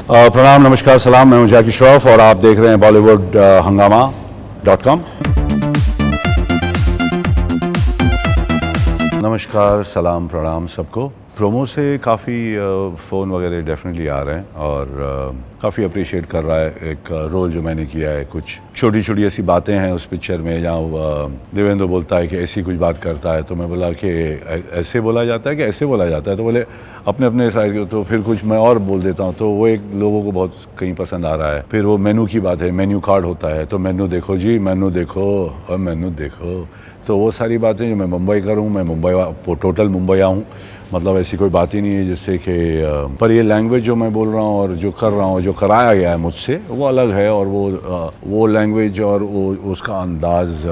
प्रणाम, नमस्कार, सलाम। मैं हूं जाकी श्रॉफ और आप देख रहे हैं बॉलीवुड हंगामा.com। नमस्कार, सलाम, प्रणाम सबको। प्रोमो से काफ़ी फ़ोन वगैरह डेफिनेटली आ रहे हैं और काफ़ी अप्रिशिएट कर रहा है एक रोल जो मैंने किया है। कुछ छोटी छोटी ऐसी बातें हैं उस पिक्चर में जहाँ देवेंद्र बोलता है कि ऐसी कुछ बात करता है, तो मैं बोला कि ऐसे बोला जाता है कि ऐसे बोला जाता है, तो बोले अपने अपने साइड के, तो फिर कुछ मैं और बोल देता हूँ, तो वो एक लोगों को बहुत कहीं पसंद आ रहा है। फिर वो मेनू की बात है, मेन्यू कार्ड होता है, तो मेनू देखो जी, मेनू देखो और मेनू देखो, तो वो सारी बातें जो मैं मुंबई का हूँ, मैं मुंबई टोटल मुंबई आऊँ, मतलब ऐसी कोई बात ही नहीं है जिससे कि पर ये लैंग्वेज जो मैं बोल रहा हूँ और जो कर रहा हूँ, जो कराया गया है मुझसे, वो अलग है और वो लैंग्वेज और वो उसका अंदाज़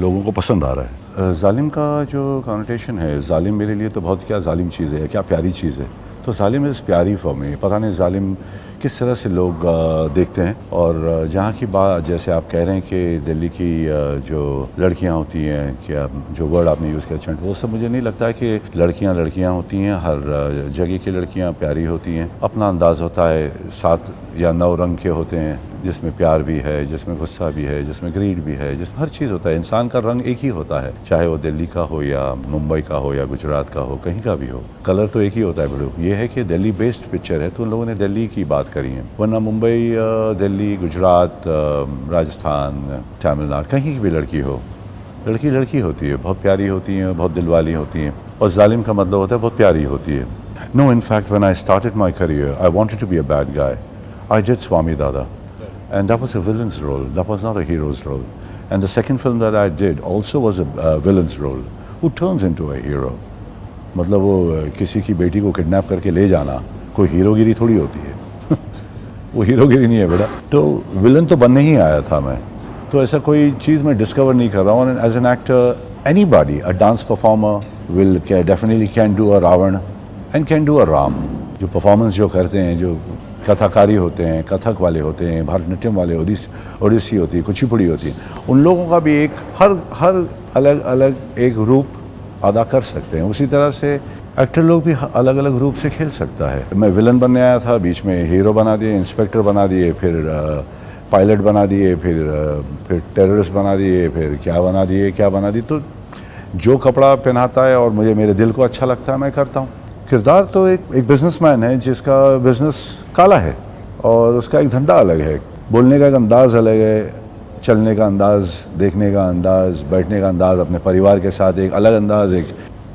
लोगों को पसंद आ रहा है। जालिम का जो कॉनोटेशन है, जालिम मेरे लिए तो बहुत क्या जालिम चीज़ है, क्या प्यारी चीज़ है। तो जालिम इज़ प्यारी फॉर मी। पता नहीं जालिम किस तरह से लोग देखते हैं। और जहाँ की बात, जैसे आप कह रहे हैं कि दिल्ली की जो लड़कियाँ होती हैं, क्या जो वर्ड आपने यूज़ किया, वो सब मुझे नहीं लगता है कि लड़कियाँ होती हैं। हर जगह की लड़कियाँ प्यारी होती हैं, अपना अंदाज़ होता है, 7 या 9 रंग के होते हैं, जिसमें प्यार भी है, जिसमें गुस्सा भी है, जिसमें ग्रीड भी है, जिसमें हर चीज़ होता है। इंसान का रंग एक ही होता है, चाहे वो दिल्ली का हो या मुंबई का हो या गुजरात का हो, कहीं का भी हो, कलर तो एक ही होता है। बड़ो ये है कि दिल्ली बेस्ड पिक्चर है, तो उन लोगों ने दिल्ली की बात करी है, वरना मुंबई, दिल्ली, गुजरात, राजस्थान, तमिलनाडु, कहीं की भी लड़की हो, लड़की होती है, बहुत प्यारी होती हैं, बहुत दिलवाली होती हैं। और जालिम का मतलब होता है बहुत प्यारी होती है। No, in fact when I started my career I wanted to be a bad guy. I did Swami Dada and that was a villain's role, that was not a hero's role. And the second film that I did also was a villain's role, who turns into a hero. मतलब वो किसी की बेटी को kidnap करके ले जाना कोई हीरोगिरी थोड़ी होती है वो हीरोगिरी नहीं है बेटा। तो विलन तो बनने ही आया था मैं, तो ऐसा कोई चीज़ मैं डिस्कवर नहीं कर रहा हूँ। As an actor, anybody, a dance performer will definitely can do a Ravan and can do a Ram. जो परफॉर्मेंस जो करते हैं, जो कथाकारी होते हैं, कथक वाले होते हैं, भरतनाट्यम वाले, ओडिसी होती है, कुचिपुड़ी होती है, उन लोगों का भी एक हर अलग अलग एक रूप अदा कर सकते हैं। उसी तरह से एक्टर लोग भी अलग अलग रूप से खेल सकता है। मैं विलन बनने आया था, बीच में हीरो बना दिए, इंस्पेक्टर बना दिए, फिर पायलट बना दिए, फिर टेररिस्ट बना दिए, फिर क्या बना दिए। तो जो कपड़ा पहनाता है और मुझे मेरे दिल को अच्छा लगता है, मैं करता हूँ। किरदार तो एक बिजनेसमैन है जिसका बिजनेस काला है और उसका एक धंधा अलग है, बोलने का एक अंदाज़ अलग है, चलने का अंदाज़, देखने का अंदाज़, बैठने का अंदाज़, अपने परिवार के साथ एक अलग अंदाज़, एक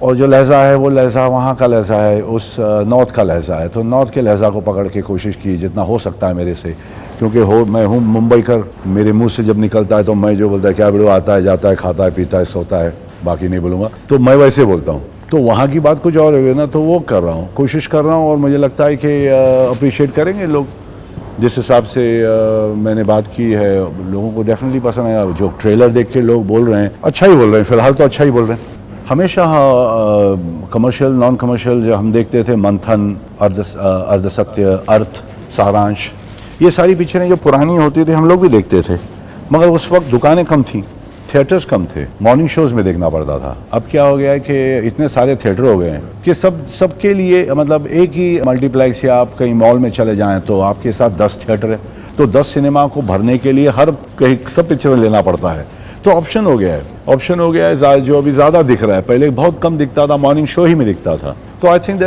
और जो लहजा है वो लहजा वहाँ का लहजा है, उस नॉर्थ का लहजा है। तो नॉर्थ के लहजा को पकड़ के कोशिश की जितना हो सकता है मेरे से, क्योंकि मैं हूँ मुंबई का, मेरे मुंह से जब निकलता है तो मैं जो बोलता है, क्या बड़ो, आता है, जाता है, खाता है, पीता है, सोता है, बाकी नहीं बोलूँगा, तो मैं वैसे बोलता हूँ। तो वहाँ की बात कुछ और है ना, तो वो कर रहा हूँ, कोशिश कर रहा हूँ और मुझे लगता है कि अप्रिशिएट करेंगे लोग। जिस हिसाब से मैंने बात की है, लोगों को डेफिनेटली पसंद आया। जो ट्रेलर देख के लोग बोल रहे हैं, अच्छा ही बोल रहे हैं, फिलहाल तो अच्छा ही बोल रहे हैं। हमेशा कमर्शियल, नॉन कमर्शियल जो हम देखते थे, मंथन, अर्धसत्य, अर्थ, सारांश, ये सारी पिक्चरें जो पुरानी होती थी हम लोग भी देखते थे, मगर उस वक्त दुकानें कम थी, थिएटर्स कम थे, मॉर्निंग शोज़ में देखना पड़ता था। अब क्या हो गया है कि इतने सारे थिएटर हो गए हैं कि सबके लिए, मतलब एक ही मल्टीप्लेक्स या आप कहीं मॉल में चले जाएं तो आपके साथ 10 थिएटर है, तो 10 सिनेमा को भरने के लिए हर कहीं सब पिक्चर लेना पड़ता है। तो ऑप्शन हो गया है, जो अभी ज़्यादा दिख रहा है, पहले बहुत कम दिखता था, मॉर्निंग शो ही में दिखता था। तो I think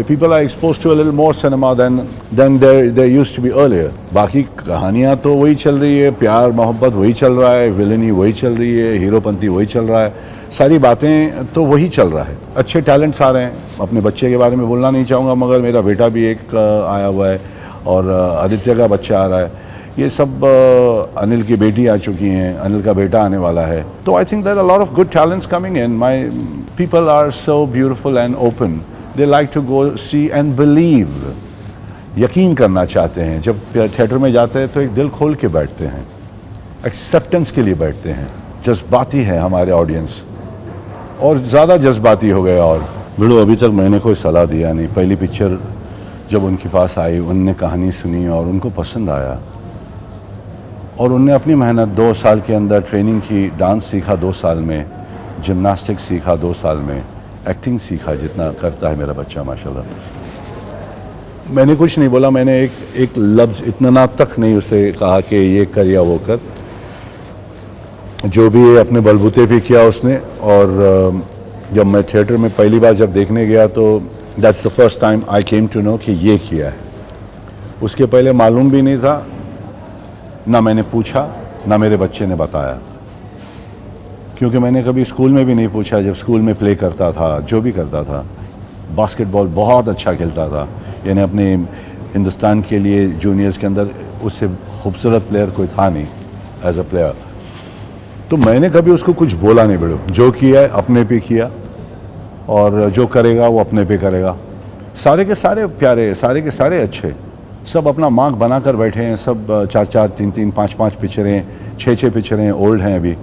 people are expose to a little more cinema than there used to be earlier. बाकी कहानियाँ तो वही चल रही है, प्यार मोहब्बत वही चल रहा है, विलनी वही चल रही है, हीरोपंती वही चल रहा है, सारी बातें तो वही चल रहा है। अच्छे टैलेंट्स आ रहे हैं। अपने बच्चे के बारे में बोलना नहीं चाहूँगा, मगर मेरा बेटा भी एक आया हुआ है और आदित्य का बच्चा आ रहा है। ये सब अनिल की बेटी आ चुकी हैं, अनिल का बेटा आने वाला है। तो I think there are lot of good talents coming in. My people are so beautiful and open, they like to go see and believe. यकीन करना चाहते हैं। जब थिएटर में जाते हैं तो एक दिल खोल के बैठते हैं, एक्सेप्टेंस के लिए बैठते हैं। जज्बाती है हमारे ऑडियंस, और ज़्यादा जज्बाती हो गए। और बिड़ो, अभी तक मैंने कोई सलाह दिया नहीं। पहली पिक्चर जब उनके पास आई, उनने कहानी सुनी और उनको पसंद आया, और उनने अपनी मेहनत 2 साल के अंदर ट्रेनिंग की, डांस सीखा 2 साल में, जिम्नास्टिक्स सीखा 2 साल में, एक्टिंग सीखा, जितना करता है मेरा बच्चा माशाल्लाह। मैंने कुछ नहीं बोला, मैंने एक लफ्ज़ इतना तक नहीं उसे कहा कि ये कर या वो कर। जो भी है अपने बलबूते पे किया उसने। और जब मैं थिएटर में पहली बार जब देखने गया तो that's the first time I came to know कि ये किया है। उसके पहले मालूम भी नहीं था, ना मैंने पूछा, ना मेरे बच्चे ने बताया, क्योंकि मैंने कभी स्कूल में भी नहीं पूछा। जब स्कूल में प्ले करता था, जो भी करता था, बास्केटबॉल बहुत अच्छा खेलता था, यानी अपने हिंदुस्तान के लिए जूनियर्स के अंदर उससे खूबसूरत प्लेयर कोई था नहीं एज अ प्लेयर। तो मैंने कभी उसको कुछ बोला नहीं। बड़ो जो किया है अपने पे किया, और जो करेगा वो अपने पे करेगा। सारे के सारे प्यारे, सारे के सारे अच्छे, सब अपना मार्क बना कर बैठे हैं। सब 4-4, 3-3, 5-5 पिक्चरें, 6-6 पिक्चरें ओल्ड हैं अभी।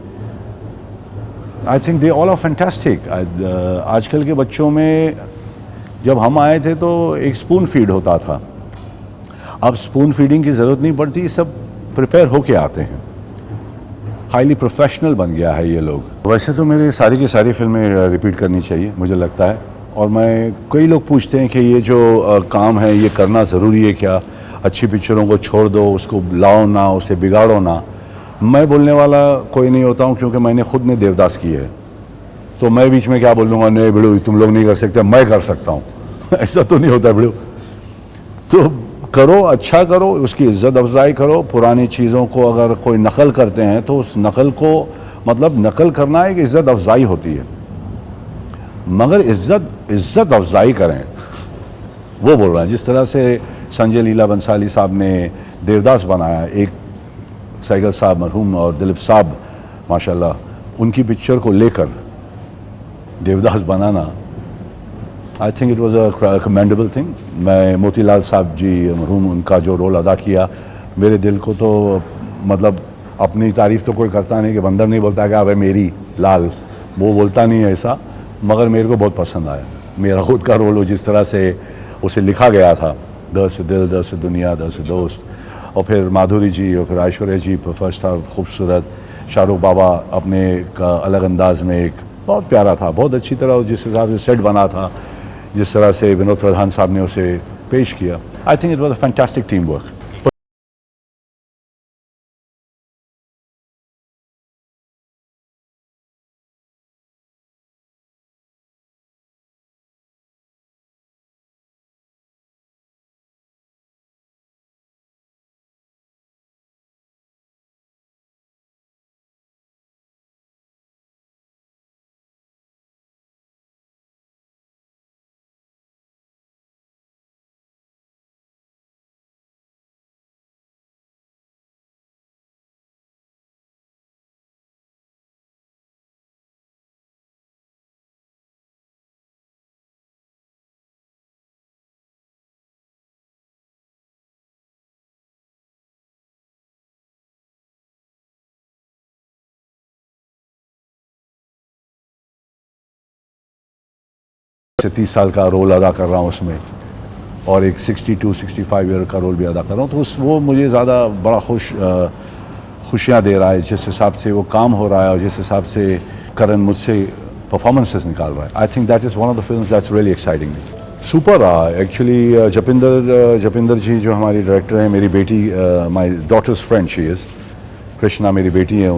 I think they all are fantastic. आजकल के बच्चों में, जब हम आए थे तो एक स्पून फीड होता था, अब स्पून फीडिंग की ज़रूरत नहीं पड़ती, सब प्रिपेयर होके आते हैं। हाईली प्रोफेशनल बन गया है ये लोग। वैसे तो मेरे सारी की सारी फिल्में रिपीट करनी चाहिए मुझे लगता है। और मैं, कई लोग पूछते हैं कि ये जो काम है ये करना ज़रूरी है क्या, अच्छी पिक्चरों को छोड़ दो, उसको लाओ ना, उसे बिगाड़ो ना। मैं बोलने वाला कोई नहीं होता हूँ, क्योंकि मैंने खुद ने देवदास की है, तो मैं बीच में क्या बोलूँगा, नहीं बिड़ू तुम लोग नहीं कर सकते, मैं कर सकता हूँ। ऐसा तो नहीं होता बिड़ू। तो करो, अच्छा करो, उसकी इज़्ज़त अफजाई करो। पुरानी चीज़ों को अगर कोई नकल करते हैं तो उस नकल को, मतलब नकल करना एक इज़्ज़त अफजाई होती है, मगर इज़्ज़त अफजाई करें, वो बोल रहा है। जिस तरह से संजय लीला बंसाली साहब ने देवदास बनाया, एक सैगल साहब मरहूम और दिलीप साहब माशाल्लाह, उनकी पिक्चर को लेकर देवदास बनाना, I think it was a commendable thing. मैं मोतीलाल साहब जी मरहूम, उनका जो रोल अदा किया, मेरे दिल को तो, मतलब अपनी तारीफ़ तो कोई करता नहीं, कि बंदर नहीं बोलता कि अब मेरी लाल, वो बोलता नहीं है ऐसा, मगर मेरे को बहुत पसंद आया। मेरा खुद का रोल हो, जिस तरह से उसे लिखा गया था, द से दिल, द से दुनिया, द से दोस्त, और फिर माधुरी जी और फिर ऐश्वर्या जी फर्स्ट था, खूबसूरत, शाहरुख बाबा अपने एक अलग अंदाज में, एक बहुत प्यारा था, बहुत अच्छी तरह जिस हिसाब से सेट बना था, जिस तरह से विनोद प्रधान साहब ने उसे पेश किया। आई think it was a fantastic team work. से 30 साल का रोल अदा कर रहा हूँ उसमें, और एक 62-65 ईयर का रोल भी अदा कर रहा हूँ, तो वो मुझे ज़्यादा बड़ा खुशियाँ दे रहा है, जिस हिसाब से वो काम हो रहा है और जिस हिसाब से करण मुझसे परफॉर्मेंसेस निकाल रहा है। I think that is one of the films that's really exciting me. Super रहा एक्चुअली। जपिंदर जी जो हमारी डायरेक्टर हैं, मेरी बेटी, my daughter's friend she is, Krishna मेरी बेटी है,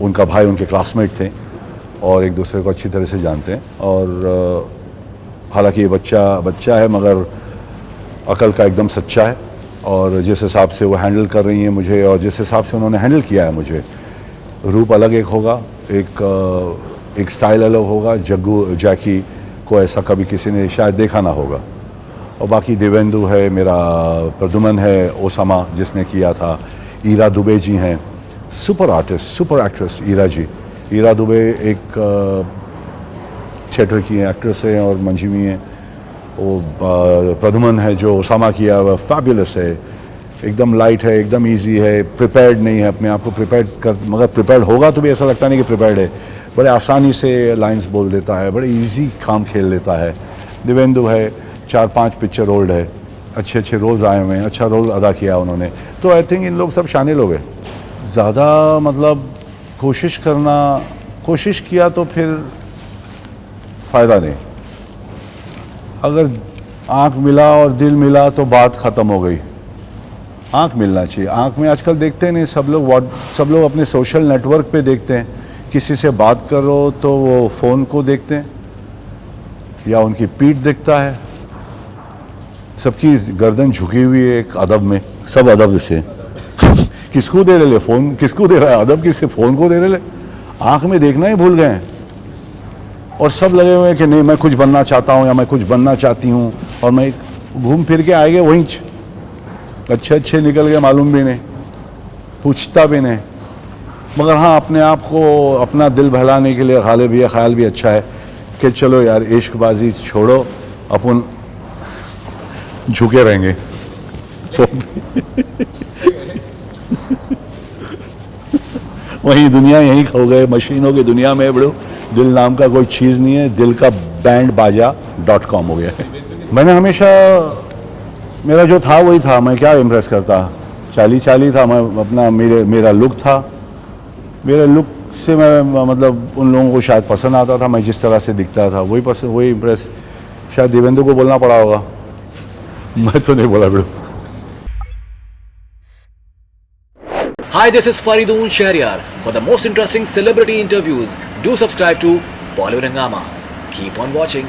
उनका भाई उनके क्लासमेट थे और एक दूसरे को अच्छी तरह से जानते हैं। और हालांकि ये बच्चा है, मगर अकल का एकदम सच्चा है, और जिस हिसाब से वो हैंडल कर रही हैं मुझे, और जिस हिसाब से उन्होंने हैंडल किया है मुझे, रूप अलग एक होगा, एक स्टाइल अलग होगा। जैकी को ऐसा कभी किसी ने शायद देखा ना होगा। और बाकी देवेंदु है मेरा, प्रद्युमन है, ओसामा जिसने किया था, ईरा दुबे जी हैं, super artist, super actress Ira Dubey एक थिएटर की एक्ट्रेस है और मंजीवी हैं। वो प्रद्युमन है जो ओसामा किया, वह फैबुलस है, एकदम लाइट है, एकदम इजी है, प्रिपेयर्ड नहीं है, अपने आप को प्रिपेयर्ड कर, मगर प्रिपेयर्ड होगा तो भी ऐसा लगता नहीं कि प्रिपेयर्ड है, बड़े आसानी से लाइंस बोल देता है, बड़े इजी काम खेल लेता है। देवेंदु है, 4-5 पिक्चर ओल्ड है, अच्छे रोल्स आए हुए हैं, अच्छा रोल अदा किया उन्होंने। तो आई थिंक इन लोग सब शामिल हो गए। ज़्यादा मतलब कोशिश किया तो फिर फ़ायदा नहीं। अगर आँख मिला और दिल मिला तो बात ख़त्म हो गई। आँख मिलना चाहिए। आँख में आजकल देखते नहीं, सब लोग अपने सोशल नेटवर्क पे देखते हैं। किसी से बात करो तो वो फ़ोन को देखते हैं या उनकी पीठ दिखता है। सबकी गर्दन झुकी हुई है एक अदब में, सब अदब से किसको दे रहे फ़ोन, किसको दे रहा है अदब, किससे फ़ोन को दे रहे। आँख में देखना ही भूल गए हैं और सब लगे हुए हैं कि नहीं मैं कुछ बनना चाहता हूँ या मैं कुछ बनना चाहती हूँ, और मैं घूम फिर के आएंगे वहीं अच्छे निकल गए, मालूम भी नहीं, पूछता भी नहीं। मगर हाँ, अपने आप को अपना दिल बहलाने के लिए ख्याल भी अच्छा है कि चलो यार इश्कबाजी छोड़ो, अपन झुके रहेंगे। वही दुनिया यहीं खो गए, मशीनों की दुनिया में बड़ो दिल नाम का कोई चीज़ नहीं है। दिल का बैंड बाजा.com हो गया है। मैंने हमेशा मेरा जो था वही था, मैं क्या इम्प्रेस करता, चाली था मैं अपना। मेरा लुक था, मेरे लुक से मैं मतलब उन लोगों को शायद पसंद आता था, मैं जिस तरह से दिखता था वही इम्प्रेस। शायद देवेंद्र को बोलना पड़ा होगा, मैं तो नहीं बोला बड़ो। Hi, this is Faridoon Shahryar. For the most interesting celebrity interviews, do subscribe to Bollywood Hungama. Keep on watching.